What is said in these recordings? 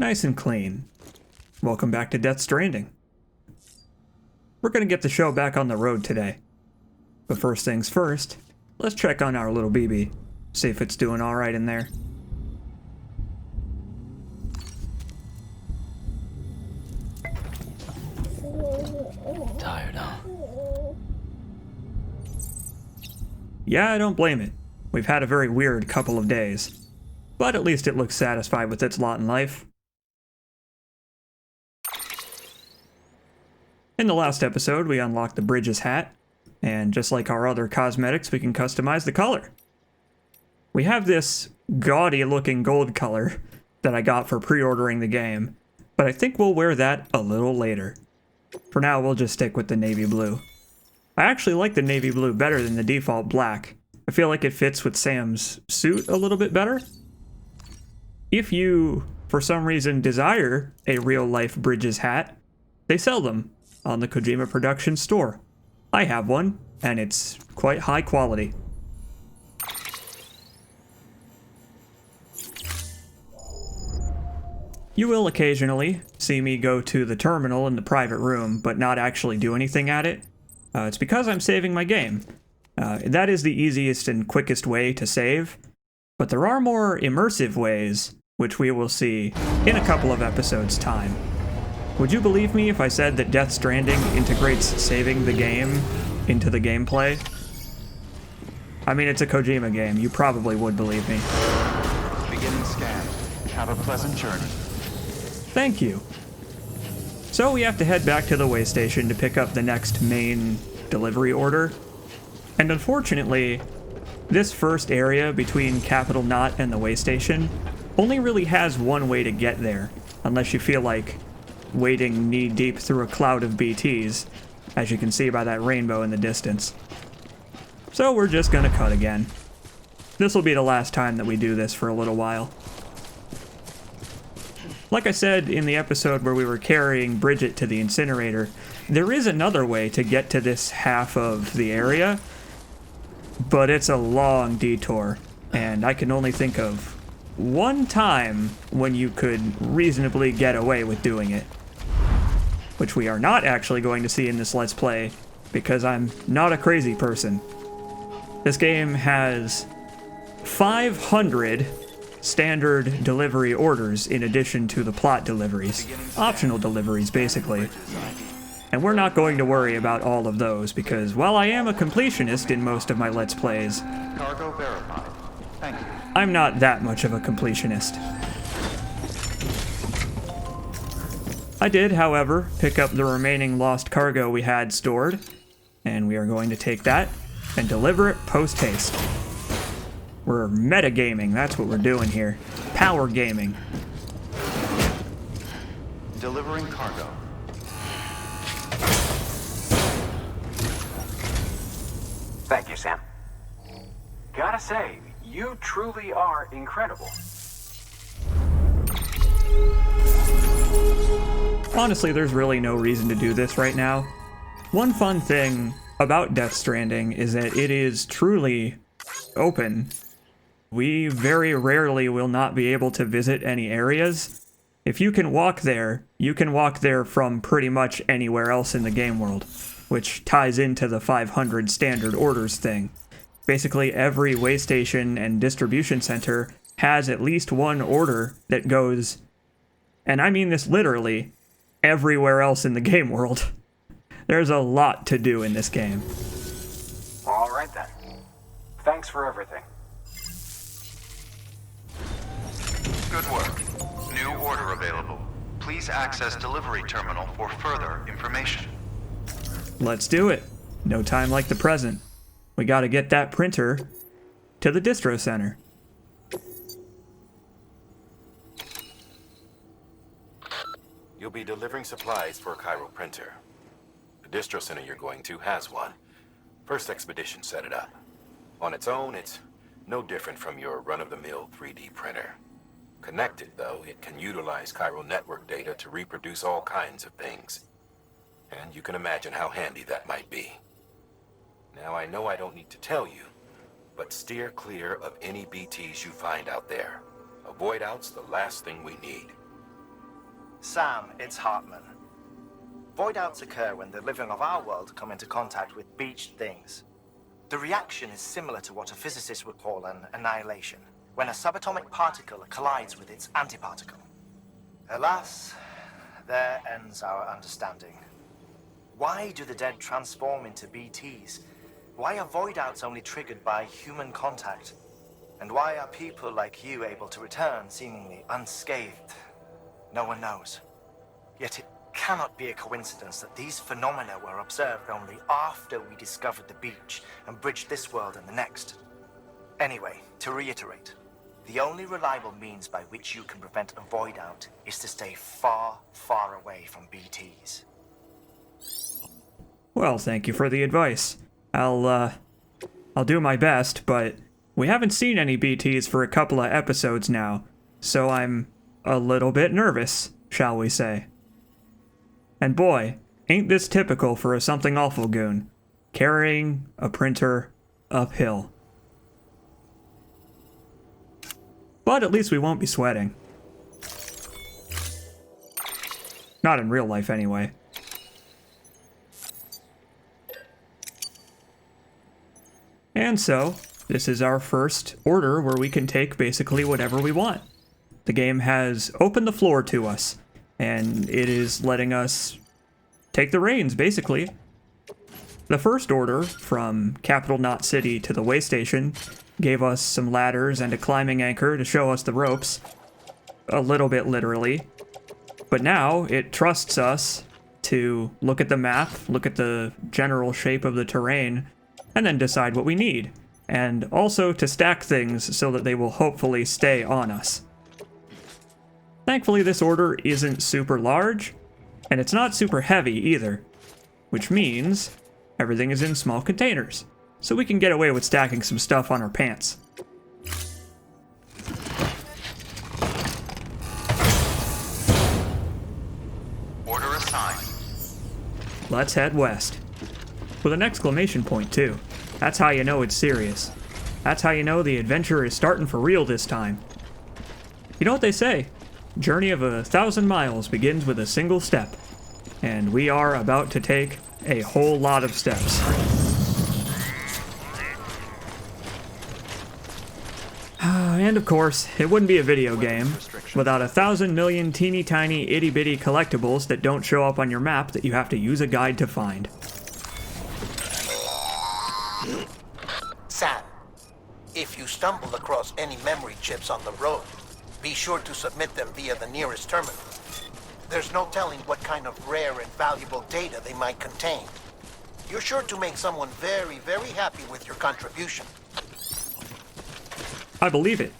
Nice and clean. Welcome back to Death Stranding. We're gonna get the show back on the road today. But first things first, let's check on our little BB. See if it's doing alright in there. Tired, huh? Yeah, I don't blame it. We've had a very weird couple of days. But at least it looks satisfied with its lot in life. In the last episode, we unlocked the Bridges hat, and just like our other cosmetics, we can customize the color. We have this gaudy-looking gold color that I got for pre-ordering the game, but I think we'll wear that a little later. For now, we'll just stick with the navy blue. I actually like the navy blue better than the default black. I feel like it fits with Sam's suit a little bit better. If you, for some reason, desire a real-life Bridges hat, they sell them on the Kojima Productions store. I have one, and it's quite high quality. You will occasionally see me go to the terminal in the private room, but not actually do anything at it. It's because I'm saving my game. That is the easiest and quickest way to save, but there are more immersive ways, which we will see in a couple of episodes' time. Would you believe me if I said that Death Stranding integrates saving the game into the gameplay? I mean, it's a Kojima game. You probably would believe me. Beginning scan. Have a pleasant journey. Thank you. So we have to head back to the way station to pick up the next main delivery order. And unfortunately, this first area between Capital Knot and the way station only really has one way to get there, unless you feel like wading knee-deep through a cloud of BTs, as you can see by that rainbow in the distance. So we're just gonna cut again. This will be the last time that we do this for a little while. Like I said in the episode where we were carrying Bridget to the incinerator, there is another way to get to this half of the area, but it's a long detour, and I can only think of one time when you could reasonably get away with doing it. Which we are not actually going to see in this Let's Play, because I'm not a crazy person. This game has 500 standard delivery orders in addition to the plot deliveries. Optional deliveries, basically. And we're not going to worry about all of those, because while I am a completionist in most of my Let's Plays, Cargo verified. Thank you. I'm not that much of a completionist. I did, however, pick up the remaining lost cargo we had stored, and we are going to take that and deliver it post-haste. We're metagaming, that's what we're doing here. Power gaming. Delivering cargo. Thank you, Sam. Gotta say, you truly are incredible. Honestly, there's really no reason to do this right now. One fun thing about Death Stranding is that it is truly open. We very rarely will not be able to visit any areas. If you can walk there, you can walk there from pretty much anywhere else in the game world, which ties into the 500 standard orders thing. Basically, every way station and distribution center has at least one order that goes, and I mean this literally, everywhere else in the game world. There's a lot to do in this game. All right then. Thanks for everything. Good work. New order available. Please access delivery terminal for further information. Let's do it. No time like the present. We gotta get that printer to the distro center. You'll be delivering supplies for a Cairo printer. The distro center you're going to has one. First expedition set it up. On its own, it's no different from your run-of-the-mill 3D printer. Connected, though, it can utilize Cairo network data to reproduce all kinds of things. And you can imagine how handy that might be. Now, I know I don't need to tell you, but steer clear of any BTs you find out there. A void out's the last thing we need. Sam, it's Hartman. Voidouts occur when the living of our world come into contact with beached things. The reaction is similar to what a physicist would call an annihilation, when a subatomic particle collides with its antiparticle. Alas, there ends our understanding. Why do the dead transform into BTs? Why are voidouts only triggered by human contact? And why are people like you able to return seemingly unscathed? No one knows. Yet it cannot be a coincidence that these phenomena were observed only after we discovered the beach and bridged this world and the next. Anyway, to reiterate, the only reliable means by which you can prevent a void-out is to stay far, far away from BTs. Well, thank you for the advice. I'll do my best, but we haven't seen any BTs for a couple of episodes now, so I'm a little bit nervous, shall we say. And boy, ain't this typical for a Something Awful goon, carrying a printer uphill. But at least we won't be sweating. Not in real life, anyway. And so, this is our first order where we can take basically whatever we want. The game has opened the floor to us, and it is letting us take the reins, basically. The first order, from Capital Knot City to the way station, gave us some ladders and a climbing anchor to show us the ropes. A little bit literally. But now, it trusts us to look at the map, look at the general shape of the terrain, and then decide what we need. And also to stack things so that they will hopefully stay on us. Thankfully, this order isn't super large, and it's not super heavy either, which means everything is in small containers, so we can get away with stacking some stuff on our pants. Order assigned. Let's head west. With an exclamation point, too. That's how you know it's serious. That's how you know the adventure is starting for real this time. You know what they say? Journey of 1,000 miles begins with a single step. And we are about to take a whole lot of steps. And of course, it wouldn't be a video game without 1,000 million teeny tiny itty bitty collectibles that don't show up on your map that you have to use a guide to find. Sam, if you stumble across any memory chips on the road, be sure to submit them via the nearest terminal. There's no telling what kind of rare and valuable data they might contain. You're sure to make someone very, very happy with your contribution. I believe it.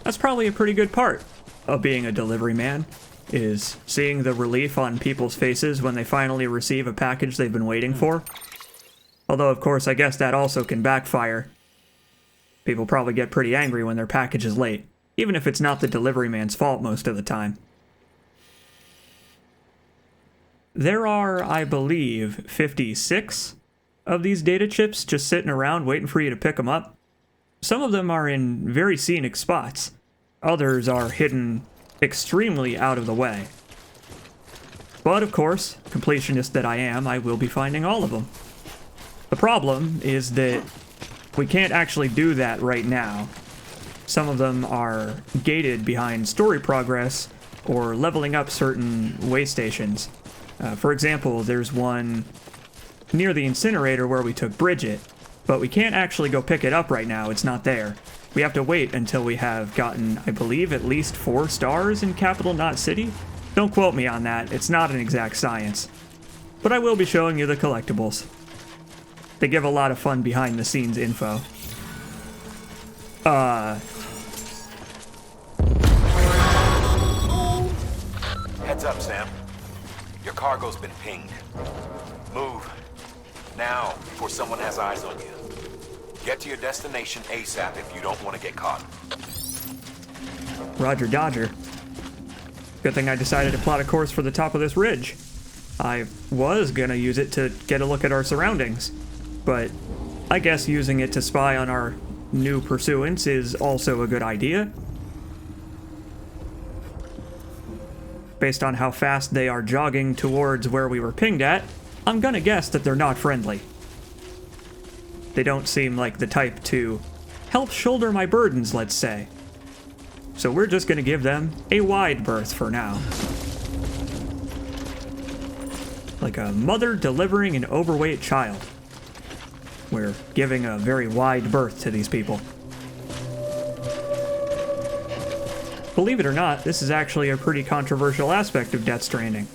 That's probably a pretty good part of being a delivery man, is seeing the relief on people's faces when they finally receive a package they've been waiting for. Although, of course, I guess that also can backfire. People probably get pretty angry when their package is late, even if it's not the delivery man's fault most of the time. There are, I believe, 56 of these data chips just sitting around waiting for you to pick them up. Some of them are in very scenic spots. Others are hidden extremely out of the way. But of course, completionist that I am, I will be finding all of them. The problem is that we can't actually do that right now. Some of them are gated behind story progress or leveling up certain way stations. For example, there's one near the incinerator where we took Bridget, but we can't actually go pick it up right now. It's not there. We have to wait until we have gotten, I believe, at least 4 stars in Capital Knot City. Don't quote me on that. It's not an exact science. But I will be showing you the collectibles. They give a lot of fun behind-the-scenes info. Heads up, Sam. Your cargo's been pinged. Move. Now, before someone has eyes on you. Get to your destination ASAP if you don't want to get caught. Roger Dodger. Good thing I decided to plot a course for the top of this ridge. I was gonna use it to get a look at our surroundings, but I guess using it to spy on our new pursuance is also a good idea. based on how fast they are jogging towards where we were pinged at, I'm gonna guess that they're not friendly. They don't seem like the type to help shoulder my burdens, let's say. So we're just gonna give them a wide berth for now. Like a mother delivering an overweight child. We're giving a very wide berth to these people. Believe it or not, this is actually a pretty controversial aspect of Death Stranding.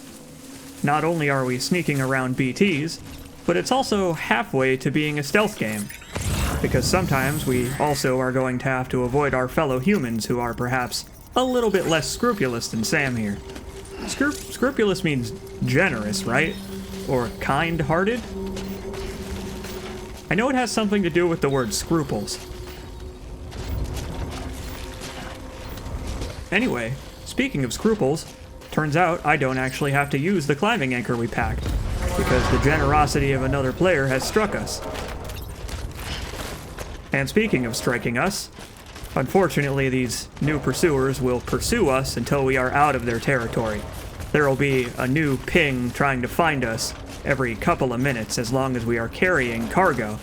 Not only are we sneaking around BTs, but it's also halfway to being a stealth game. Because sometimes we also are going to have to avoid our fellow humans who are perhaps a little bit less scrupulous than Sam here. Scrupulous means generous, right? Or kind-hearted? I know it has something to do with the word scruples. Anyway, speaking of scruples, turns out I don't actually have to use the climbing anchor we packed, because the generosity of another player has struck us. And speaking of striking us, unfortunately these new pursuers will pursue us until we are out of their territory. There will be a new ping trying to find us every couple of minutes as long as we are carrying cargo.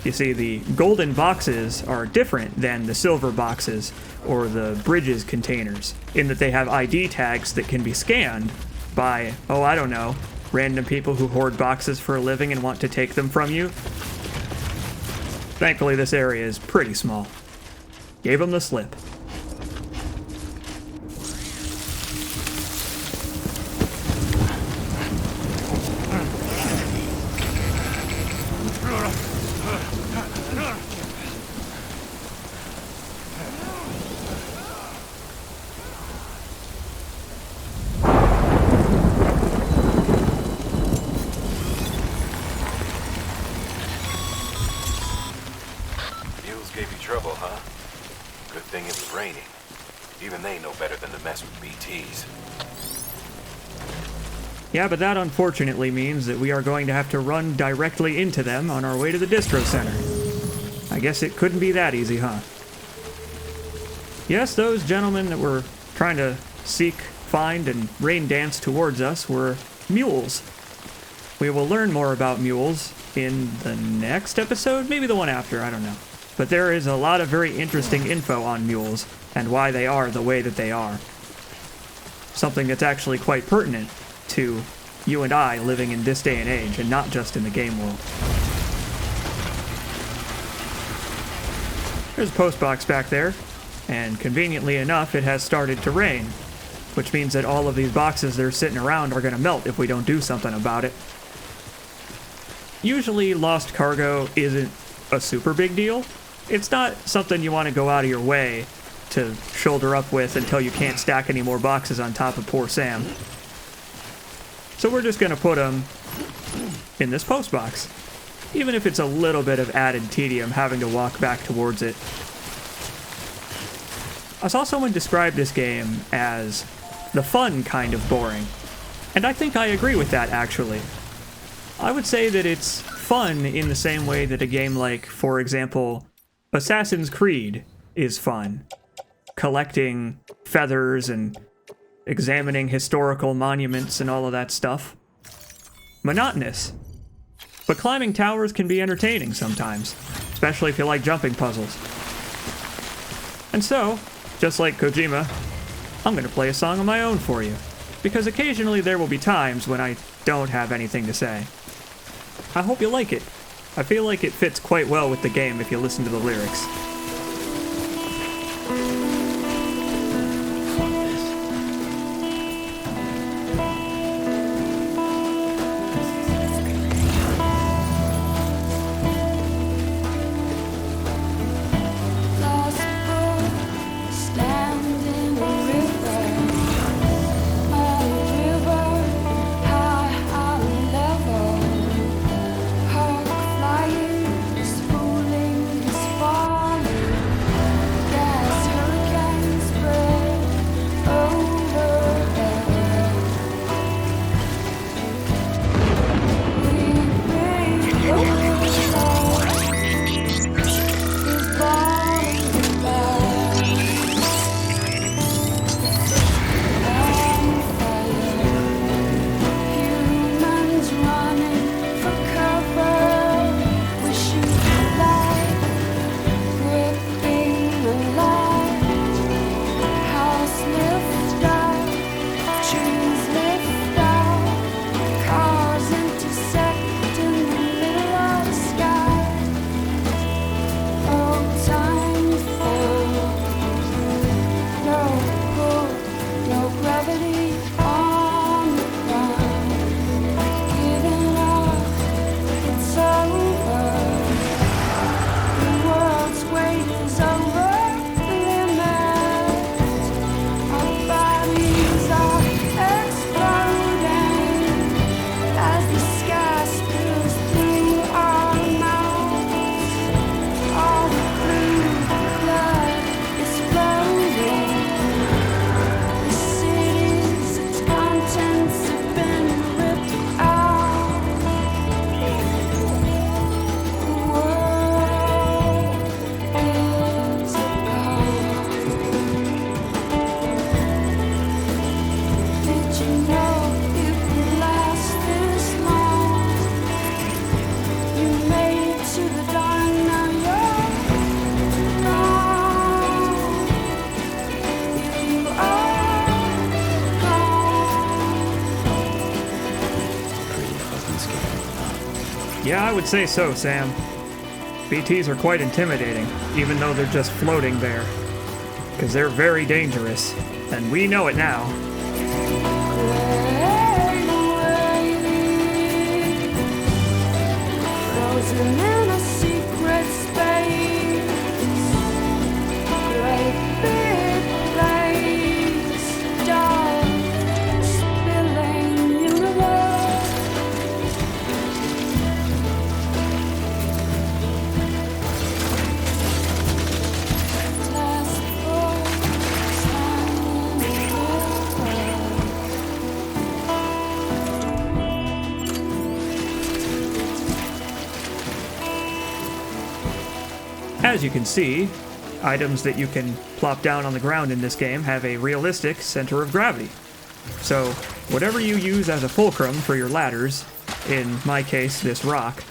You see, the golden boxes are different than the silver boxes or the bridges containers, in that they have ID tags that can be scanned by, oh, I don't know, random people who hoard boxes for a living and want to take them from you. Thankfully, this area is pretty small. Gave them the slip. Gave you trouble, huh? Good thing it was raining. Even they know better than to mess with BTs. Yeah, but that unfortunately means that we are going to have to run directly into them on our way to the distro center. I guess it couldn't be that easy, huh? Yes, those gentlemen that were trying to seek, find, and rain dance towards us were mules. We will learn more about mules in the next episode, maybe the one after, I don't know. But there is a lot of very interesting info on mules and why they are the way that they are. Something that's actually quite pertinent to you and I living in this day and age and not just in the game world. There's a post box back there, and conveniently enough it has started to rain, which means that all of these boxes that are sitting around are going to melt if we don't do something about it. Usually lost cargo isn't a super big deal. It's not something you want to go out of your way to shoulder up with until you can't stack any more boxes on top of poor Sam. So we're just going to put them in this post box, even if it's a little bit of added tedium having to walk back towards it. I saw someone describe this game as the fun kind of boring, and I think I agree with that, actually. I would say that it's fun in the same way that a game like, for example, Assassin's Creed is fun. Collecting feathers and examining historical monuments and all of that stuff. Monotonous. But climbing towers can be entertaining sometimes, especially if you like jumping puzzles. And so, just like Kojima, I'm going to play a song of my own for you, because occasionally there will be times when I don't have anything to say. I hope you like it. I feel like it fits quite well with the game if you listen to the lyrics. Flying, spawning, gas. I would say so, Sam. BTs are quite intimidating, even though they're just floating there. Because they're very dangerous, and we know it now. Frozen in a secret space, great big place, dark, spilling universe. Task force standing As you can see, items that you can plop down on the ground in this game have a realistic center of gravity. So, whatever you use as a fulcrum for your ladders, in my case, this rock,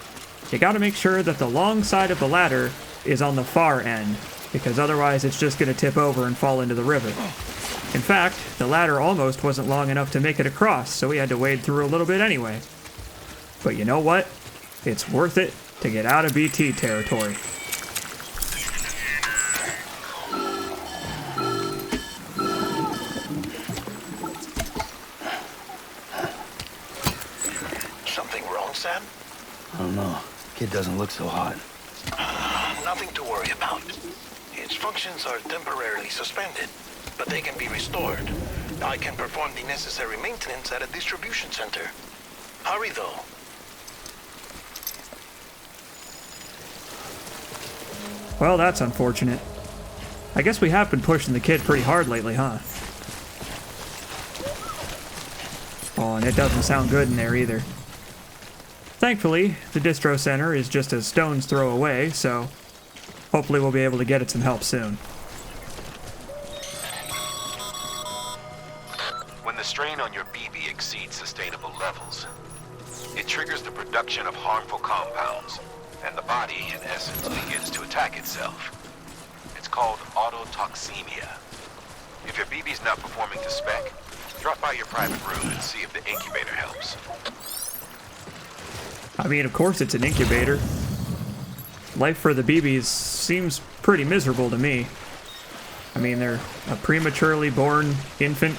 you gotta make sure that the long side of the ladder is on the far end, because otherwise it's just gonna tip over and fall into the river. In fact, the ladder almost wasn't long enough to make it across, so we had to wade through a little bit anyway. But you know what? It's worth it to get out of BT territory. Something wrong, Sam? I don't know. Kid doesn't look so hot. Nothing to worry about. Its functions are temporarily suspended, but they can be restored. I can perform the necessary maintenance at a distribution center. Hurry, though. Well, that's unfortunate. I guess we have been pushing the kid pretty hard lately, huh? Oh, and it doesn't sound good in there either. Thankfully, the distro center is just a stone's throw away, so hopefully we'll be able to get it some help soon. When the strain on your BB exceeds sustainable levels, it triggers the production of harmful compounds, and the body, in essence, begins to attack itself. It's called autotoxemia. If your BB's not performing to spec, drop by your private room and see if the incubator helps. I mean, of course it's an incubator. Life for the BBs seems pretty miserable to me. I mean, they're a prematurely born infant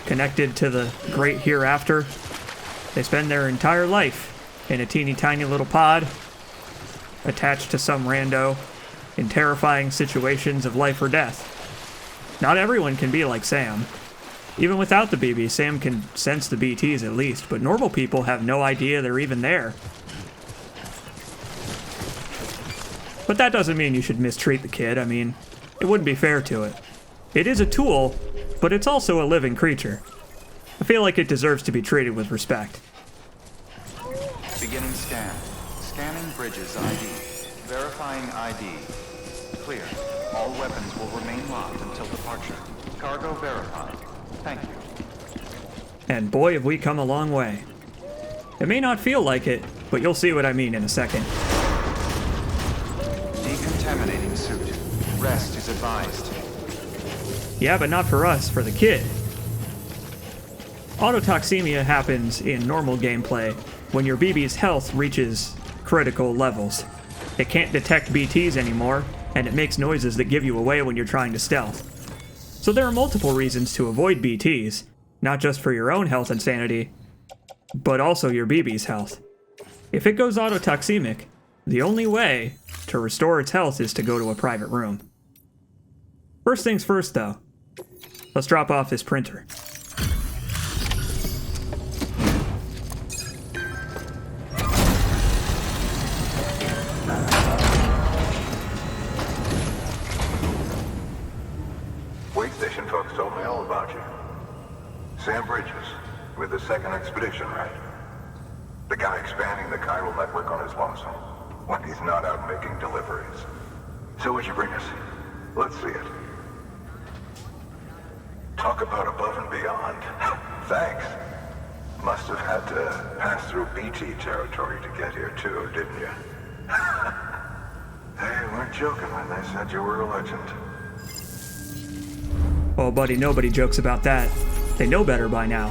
connected to the great hereafter. They spend their entire life in a teeny tiny little pod, attached to some rando, in terrifying situations of life or death. Not everyone can be like Sam. Even without the BB, Sam can sense the BTs at least, but normal people have no idea they're even there. But that doesn't mean you should mistreat the kid. I mean, it wouldn't be fair to it. It is a tool, but it's also a living creature. I feel like it deserves to be treated with respect. Beginning scan. Scanning Bridges ID. Verifying ID. Clear. All weapons will remain locked until departure. Cargo verified. Thank you. And boy, have we come a long way. It may not feel like it, but you'll see what I mean in a second. Decontaminating suit. Rest is advised. Yeah, but not for us, for the kid. Autotoxemia happens in normal gameplay when your BB's health reaches critical levels. It can't detect BTs anymore, and it makes noises that give you away when you're trying to stealth. So there are multiple reasons to avoid BTs, not just for your own health and sanity, but also your BB's health. If it goes autotoxemic, the only way to restore its health is to go to a private room. First things first, though. Let's drop off this printer. Wait station folks told me all about you. Sam Bridges, with the second expedition, right? The guy expanding the chiral network on his lonesome, when he's not out making deliveries. So what'd you bring us? Let's see it. Talk about above and beyond. Thanks. Must have had to pass through BT territory to get here too, didn't you? They weren't joking when they said you were a legend. Oh, buddy, nobody jokes about that. They know better by now.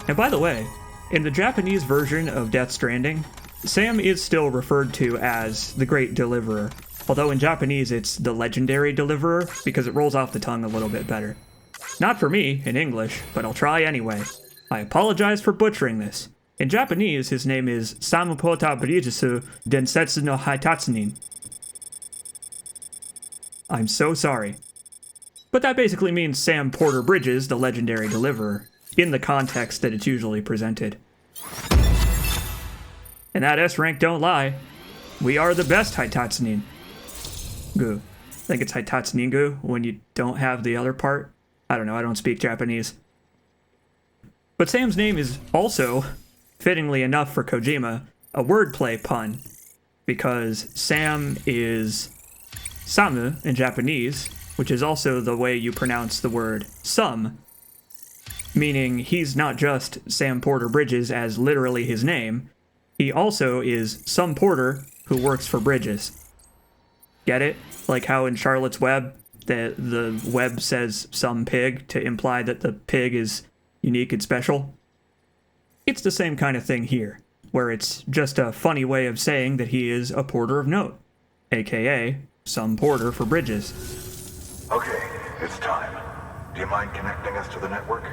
And by the way, In the Japanese version of Death Stranding, Sam is still referred to as the Great Deliverer, although in Japanese it's the Legendary Deliverer because it rolls off the tongue a little bit better. Not for me, in English, but I'll try anyway. I apologize for butchering this. In Japanese, his name is Samupota Brijisu Densetsu no Haitatsunin. I'm so sorry. But that basically means Sam Porter Bridges, the Legendary Deliverer, in the context that it's usually presented. And that S rank don't lie. We are the best Haitatsunin. Gu. I think it's Haitatsunin-gu when you don't have the other part. I don't know, I don't speak Japanese. But Sam's name is also, fittingly enough for Kojima, a wordplay pun. Because Sam is Samu in Japanese, which is also the way you pronounce the word some, meaning he's not just Sam Porter Bridges as literally his name, he also is some porter who works for Bridges. Get it? Like how in Charlotte's Web, the web says some pig to imply that the pig is unique and special? It's the same kind of thing here, where it's just a funny way of saying that he is a porter of note, aka some porter for Bridges. Okay, it's time. Do you mind connecting us to the network?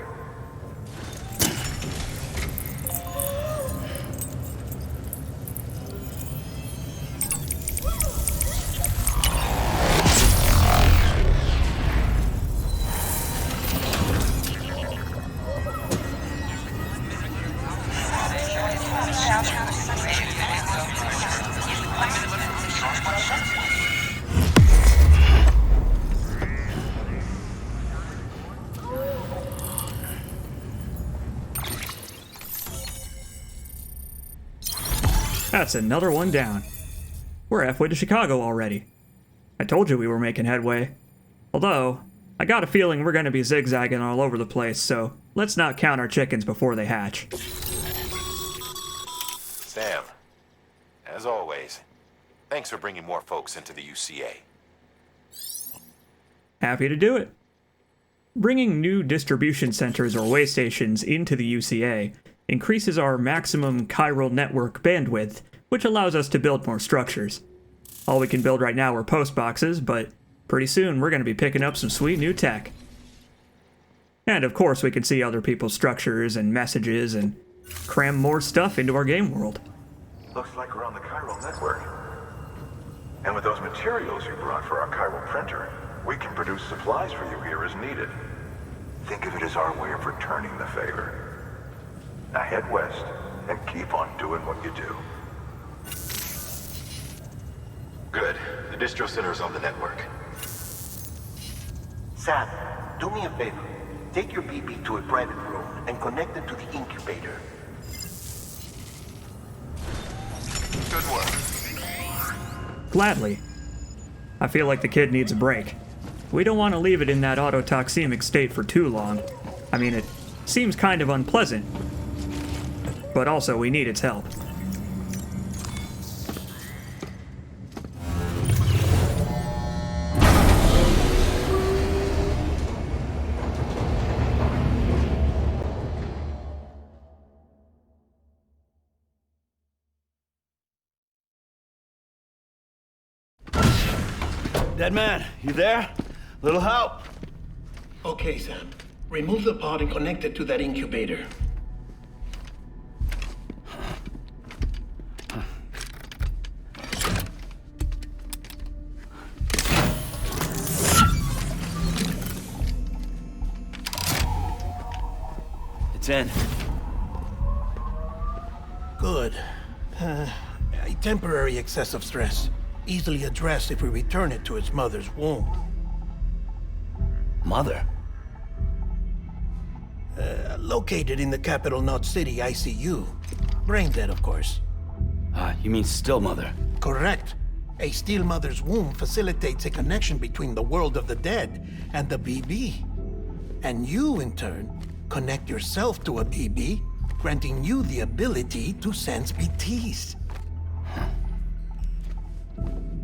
That's another one down. We're halfway to Chicago already. I told you we were making headway. Although, I got a feeling we're going to be zigzagging all over the place, so let's not count our chickens before they hatch. Sam, as always, thanks for bringing more folks into the UCA. Happy to do it. Bringing new distribution centers or way stations into the UCA increases our maximum chiral network bandwidth, which allows us to build more structures. All we can build right now are post boxes, but pretty soon we're going to be picking up some sweet new tech. And of course we can see other people's structures and messages and cram more stuff into our game world. Looks like we're on the chiral network. And with those materials you brought for our chiral printer, we can produce supplies for you here as needed. Think of it as our way of returning the favor. Now head west and keep on doing what you do. Good. The distro center is on the network. Sam, do me a favor. Take your BB to a private room and connect it to the incubator. Good work. Gladly. I feel like the kid needs a break. We don't want to leave it in that autotoxemic state for too long. I mean, it seems kind of unpleasant, but also we need its help. Dead man, you there? Little help? Okay, Sam. Remove the pod and connect it to that incubator. It's in. Good. A temporary excessive stress. Easily addressed if we return it to its mother's womb. Mother? Located in the capital Knot City ICU. Brain dead, of course. You mean still mother? Correct. A still mother's womb facilitates a connection between the world of the dead and the BB. And you, in turn, connect yourself to a BB, granting you the ability to sense BTs.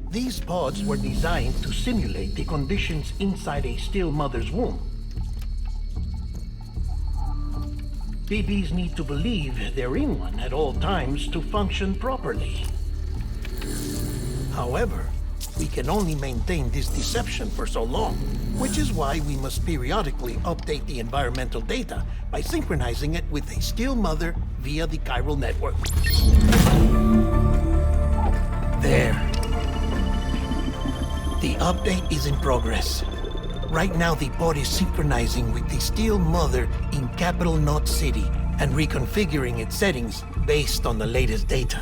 These pods were designed to simulate the conditions inside a still mother's womb. BBs need to believe they're in one at all times to function properly. However, we can only maintain this deception for so long, which is why we must periodically update the environmental data by synchronizing it with a still mother via the chiral network. There. The update is in progress. Right now, the pod is synchronizing with the Steel Mother in Capital Knot City and reconfiguring its settings based on the latest data.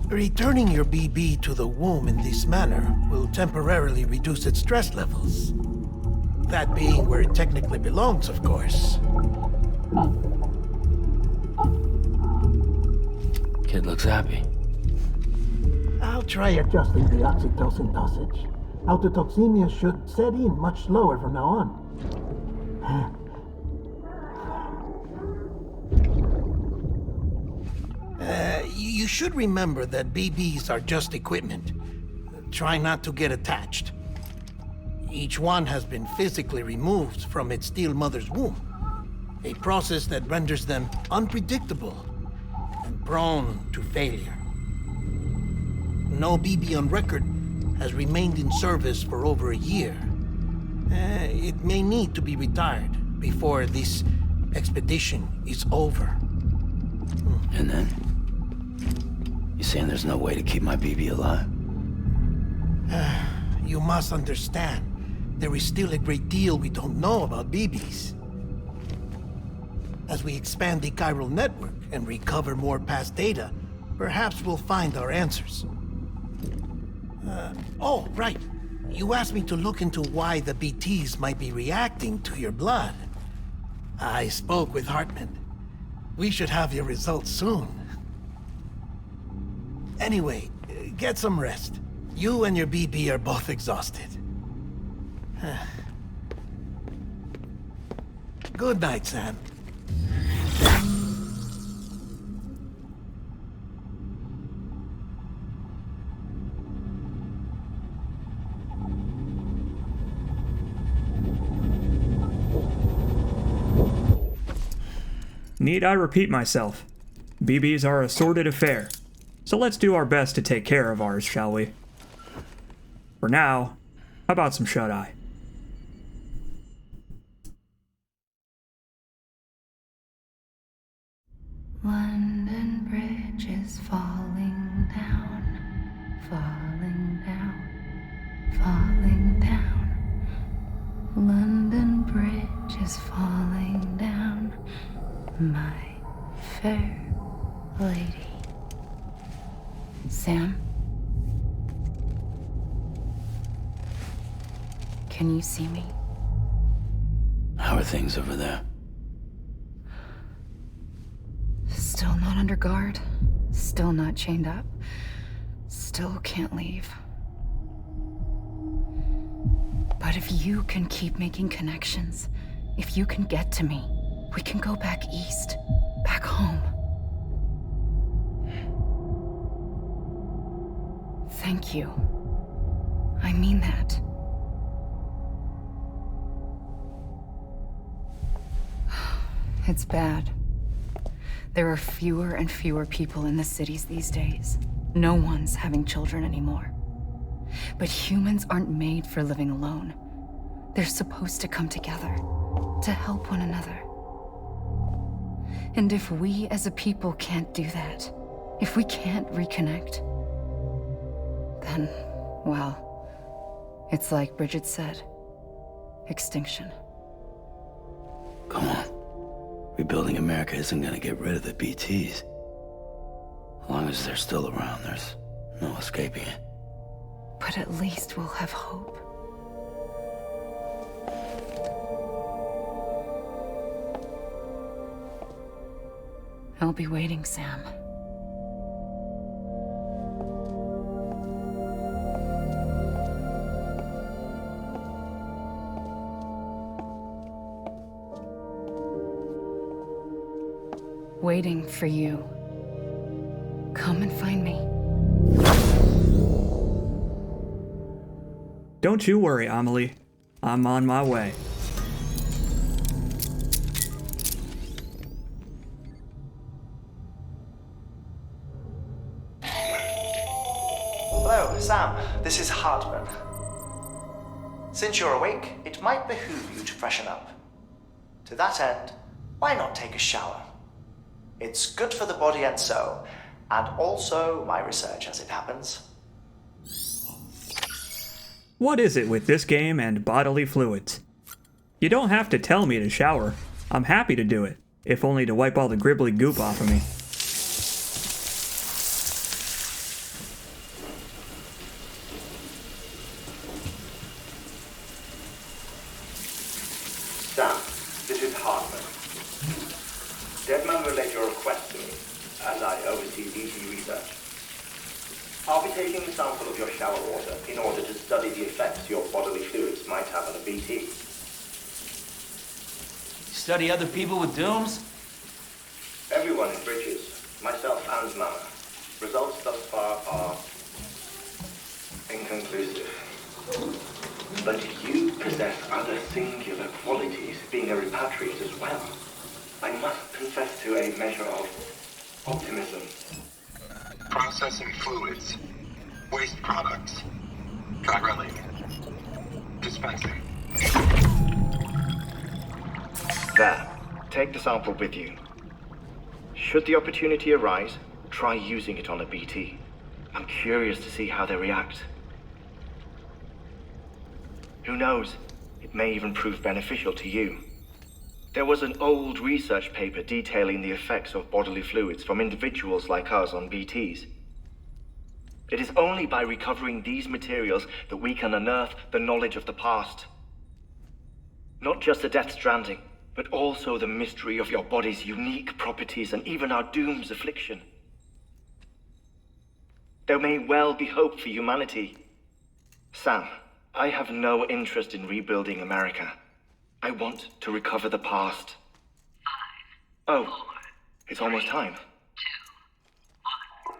Returning your BB to the womb in this manner will temporarily reduce its stress levels. That being where it technically belongs, of course. Kid looks happy. I'll try adjusting the oxytocin dosage. Autotoxemia should set in much slower from now on. You should remember that BBs are just equipment. Try not to get attached. Each one has been physically removed from its steel mother's womb. A process that renders them unpredictable and prone to failure. No BB on record has remained in service for over a year. It may need to be retired before this expedition is over. And then? You saying there's no way to keep my BB alive? You must understand, there is still a great deal we don't know about BBs. As we expand the chiral network and recover more past data, perhaps we'll find our answers. Oh, right. You asked me to look into why the BTs might be reacting to your blood. I spoke with Hartman. We should have your results soon. Anyway, get some rest. You and your BB are both exhausted. Good night, Sam. Need I repeat myself? BBs are a sordid affair, so let's do our best to take care of ours, shall we? For now, how about some shut-eye? London Bridge is falling down, falling down, falling down. London Bridge is falling down, my fair lady. Sam? Can you see me? How are things over there? Still not under guard. Still not chained up. Still can't leave. But if you can keep making connections, if you can get to me, we can go back east, back home. Thank you. I mean that. It's bad. There are fewer and fewer people in the cities these days. No one's having children anymore. But humans aren't made for living alone. They're supposed to come together, to help one another. And if we as a people can't do that, if we can't reconnect, then, well, it's like Bridget said, extinction. Come on. Rebuilding America isn't gonna get rid of the BTs. As long as they're still around, there's no escaping it. But at least we'll have hope. I'll be waiting, Sam. Waiting for you. Come and find me. Don't you worry, Amelie. I'm on my way. Sam, this is Hartman. Since you're awake, it might behoove you to freshen up. To that end, why not take a shower? It's good for the body and soul, and also my research as it happens. What is it with this game and bodily fluids? You don't have to tell me to shower. I'm happy to do it, if only to wipe all the gribbly goop off of me. Sam, this is Hartman. Deadman relayed your request to me, as I oversee BT research. I'll be taking a sample of your shower water in order to study the effects your bodily fluids might have on a BT. Study other people with dooms? Everyone in Bridges, myself and Mama. Results thus far are inconclusive. But you possess other singular qualities, being a repatriate as well. I must confess to a measure of optimism. Processing fluids. Waste products. Drilling. Dispensing. There. Take the sample with you. Should the opportunity arise, try using it on a BT. I'm curious to see how they react. Who knows? It may even prove beneficial to you. There was an old research paper detailing the effects of bodily fluids from individuals like us on BTs. It is only by recovering these materials that we can unearth the knowledge of the past. Not just the Death Stranding, but also the mystery of your body's unique properties and even our doom's affliction. There may well be hope for humanity. Sam, I have no interest in rebuilding America. I want to recover the past. 5, 4, it's almost time. 2, 1.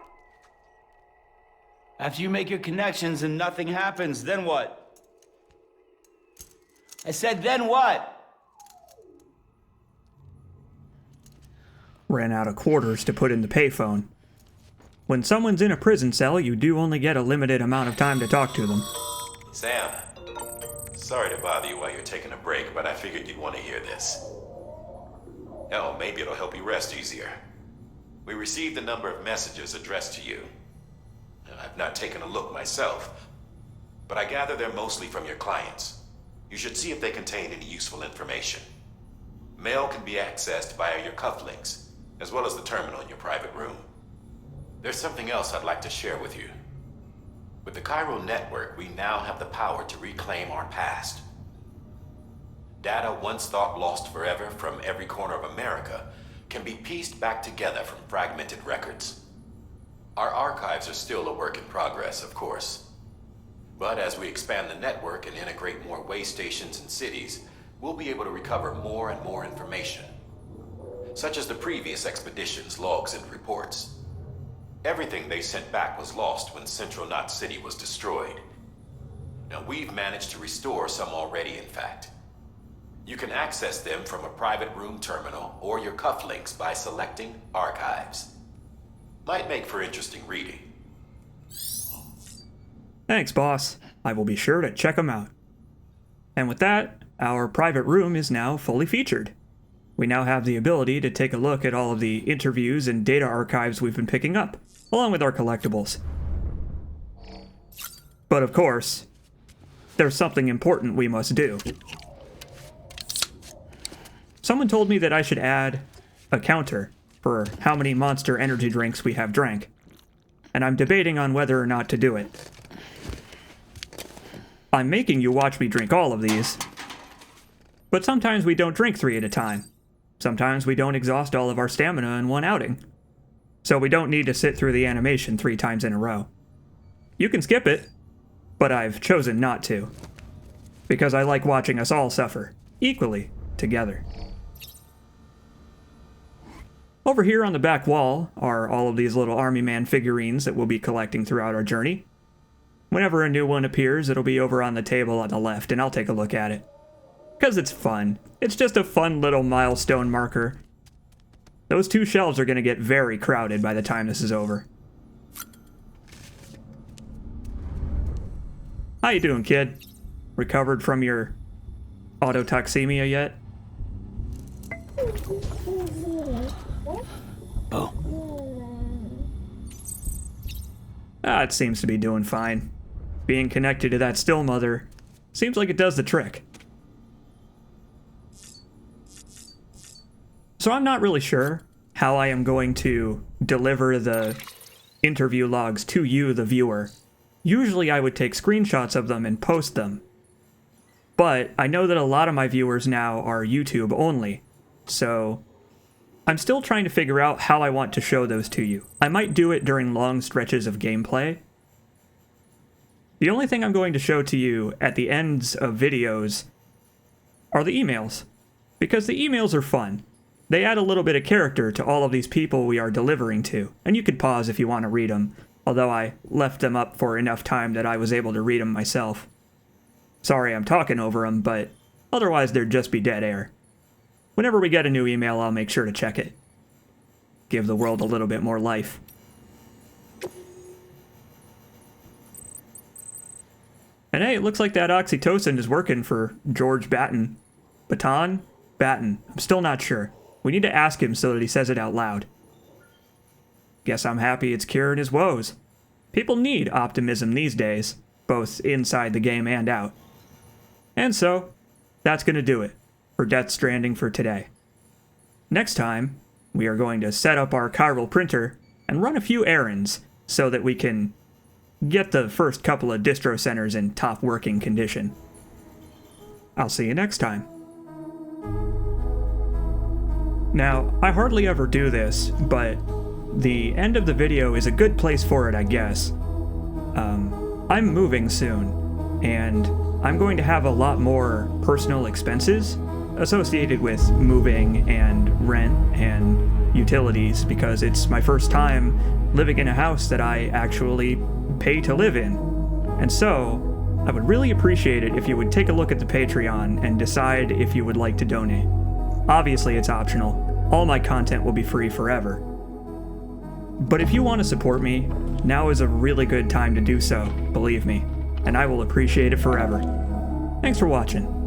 After you make your connections and nothing happens, then what? I said, then what? Ran out of quarters to put in the payphone. When someone's in a prison cell, you do only get a limited amount of time to talk to them. Sam, sorry to bother you while you're taking a break, but I figured you'd want to hear this. Hell, maybe it'll help you rest easier. We received a number of messages addressed to you. I've not taken a look myself, but I gather they're mostly from your clients. You should see if they contain any useful information. Mail can be accessed via your cufflinks, as well as the terminal in your private room. There's something else I'd like to share with you. With the Cairo network, we now have the power to reclaim our past. Data once thought lost forever from every corner of America can be pieced back together from fragmented records. Our archives are still a work in progress, of course. But as we expand the network and integrate more way stations and cities, we'll be able to recover more and more information, such as the previous expedition's logs and reports. Everything they sent back was lost when Central Knot City was destroyed. Now, we've managed to restore some already, in fact. You can access them from a private room terminal or your cufflinks by selecting Archives. Might make for interesting reading. Thanks, boss. I will be sure to check them out. And with that, our private room is now fully featured. We now have the ability to take a look at all of the interviews and data archives we've been picking up, along with our collectibles. But of course, there's something important we must do. Someone told me that I should add a counter for how many Monster energy drinks we have drank, and I'm debating on whether or not to do it. I'm making you watch me drink all of these, but sometimes we don't drink 3 at a time. Sometimes we don't exhaust all of our stamina in one outing. So we don't need to sit through the animation 3 times in a row. You can skip it, but I've chosen not to, because I like watching us all suffer, equally, together. Over here on the back wall are all of these little Army Man figurines that we'll be collecting throughout our journey. Whenever a new one appears, it'll be over on the table on the left, and I'll take a look at it. Because it's fun. It's just a fun little milestone marker. Those 2 shelves are going to get very crowded by the time this is over. How you doing, kid? Recovered from your autotoxemia yet? Bo. It seems to be doing fine. Being connected to that still mother seems like it does the trick. So I'm not really sure how I am going to deliver the interview logs to you, the viewer. Usually I would take screenshots of them and post them. But I know that a lot of my viewers now are YouTube only, so I'm still trying to figure out how I want to show those to you. I might do it during long stretches of gameplay. The only thing I'm going to show to you at the ends of videos are the emails, because the emails are fun. They add a little bit of character to all of these people we are delivering to, and you could pause if you want to read them, although I left them up for enough time that I was able to read them myself. Sorry I'm talking over them, but otherwise there'd just be dead air. Whenever we get a new email, I'll make sure to check it. Give the world a little bit more life. And hey, it looks like that oxytocin is working for George Batten. Baton? Batten. I'm still not sure. We need to ask him so that he says it out loud. Guess I'm happy it's curing his woes. People need optimism these days, both inside the game and out. And so, that's going to do it for Death Stranding for today. Next time, we are going to set up our chiral printer and run a few errands so that we can get the first couple of distro centers in top working condition. I'll see you next time. Now, I hardly ever do this, but the end of the video is a good place for it, I guess. I'm moving soon, and I'm going to have a lot more personal expenses associated with moving and rent and utilities, because it's my first time living in a house that I actually pay to live in. And so, I would really appreciate it if you would take a look at the Patreon and decide if you would like to donate. Obviously, it's optional. All my content will be free forever. But if you want to support me, now is a really good time to do so, believe me, and I will appreciate it forever. Thanks for watching.